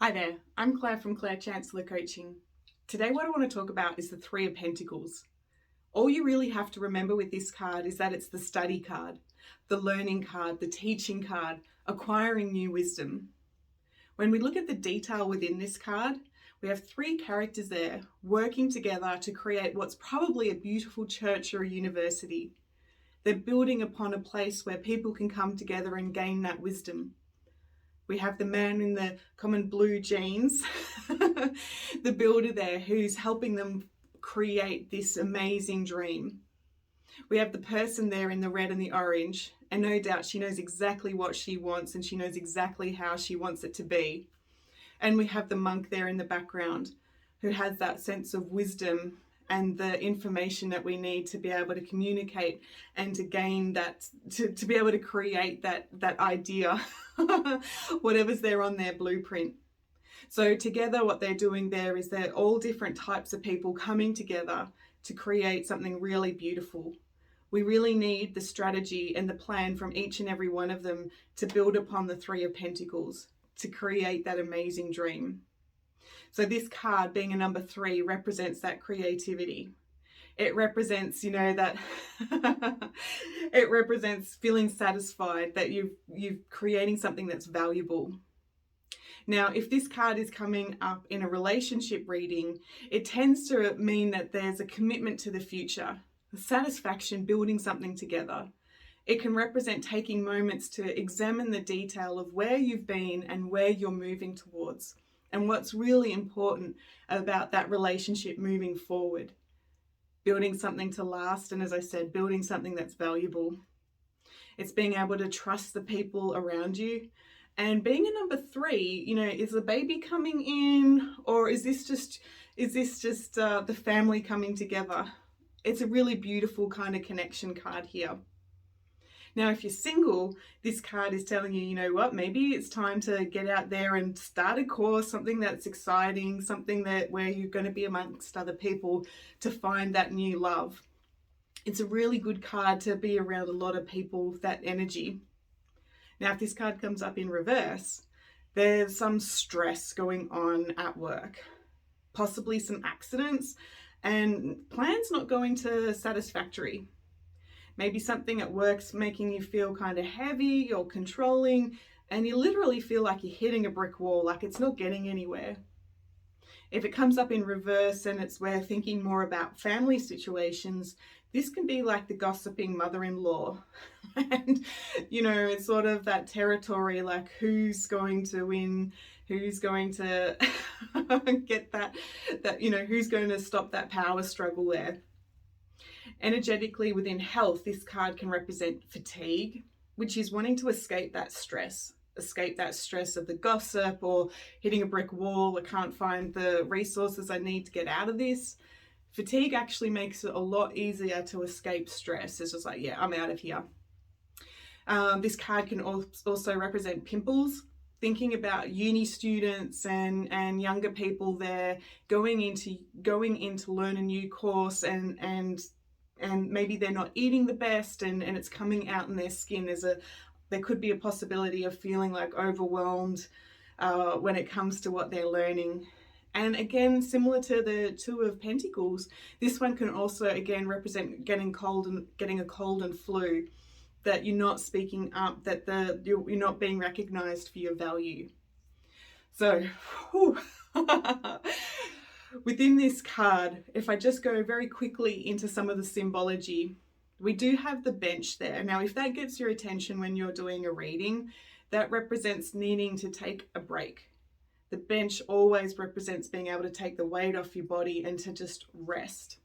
Hi there, I'm Claire from Chancellor Coaching. Today what I want to talk about is the Three of Pentacles. All you really have to remember with this card is that it's the study card, the learning card, the teaching card, acquiring new wisdom. When we look at the detail within this card, we have three characters there working together to create what's probably a beautiful church or a university. They're building upon a place where people can come together and gain that wisdom. We have the man in the common blue jeans, the builder there who's helping them create this amazing dream. We have the person there in the red and the orange, and no doubt she knows exactly what she wants and she knows exactly how she wants it to be. And we have the monk there in the background who has that sense of wisdom and the information that we need to be able to communicate and to gain that, to be able to create that idea, whatever's there on their blueprint. So together what they're doing there is they're all different types of people coming together to create something really beautiful. We really need the strategy and the plan from each and every one of them to build upon the Three of Pentacles, to create that amazing dream. So this card, being a number 3, represents that creativity. It represents, that it represents feeling satisfied that you're creating something that's valuable. Now, if this card is coming up in a relationship reading, it tends to mean that there's a commitment to the future, the satisfaction building something together. It can represent taking moments to examine the detail of where you've been and where you're moving towards, and what's really important about that relationship moving forward. Building something to last, and as I said, building something that's valuable. It's being able to trust the people around you. And being a number 3, is the baby coming in, or is this just the family coming together? It's a really beautiful kind of connection card here. Now, if you're single, this card is telling you, maybe it's time to get out there and start a course, something that's exciting, something where you're going to be amongst other people to find that new love. It's a really good card to be around a lot of people with that energy. Now, if this card comes up in reverse, there's some stress going on at work, possibly some accidents, and plans not going to satisfactory. Maybe something at work's making you feel kind of heavy or controlling, and you literally feel like you're hitting a brick wall, like it's not getting anywhere. If it comes up in reverse and we're thinking more about family situations, this can be like the gossiping mother-in-law. And, it's sort of that territory, like who's going to win, who's going to get that, who's going to stop that power struggle there. Energetically within health, this card can represent fatigue, which is wanting to escape that stress of the gossip or hitting a brick wall. I can't find the resources I need to get out of this. Fatigue actually makes it a lot easier to escape stress. It's just like, yeah, I'm out of here. This card can also represent pimples, thinking about uni students and younger people there going in to learn a new course and maybe they're not eating the best and it's coming out in their skin. There could be a possibility of feeling like overwhelmed when it comes to what they're learning. And again, similar to the Two of Pentacles, this one can also again represent getting a cold and flu, that you're not speaking up, that you're not being recognized for your value. So, within this card, if I just go very quickly into some of the symbology, we do have the bench there. Now, if that gets your attention when you're doing a reading, that represents needing to take a break. The bench always represents being able to take the weight off your body and to just rest.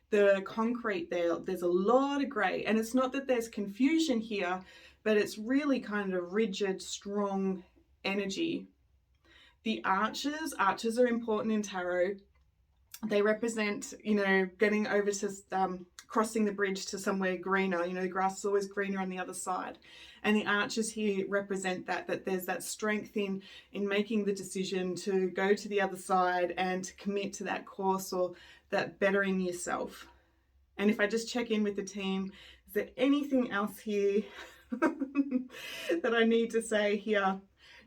The concrete there's a lot of grey, and it's not that there's confusion here, but it's really kind of rigid, strong energy. The arches are important in tarot. They represent, getting over to crossing the bridge to somewhere greener. The grass is always greener on the other side. And the arches here represent that there's that strength in making the decision to go to the other side and to commit to that course or that bettering yourself. And if I just check in with the team, is there anything else here that I need to say here?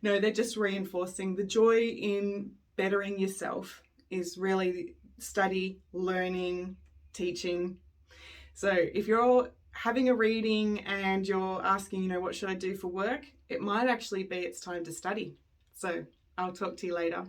No, they're just reinforcing the joy in bettering yourself is really study, learning, teaching. So if you're having a reading and you're asking, what should I do for work? It might actually be it's time to study. So I'll talk to you later.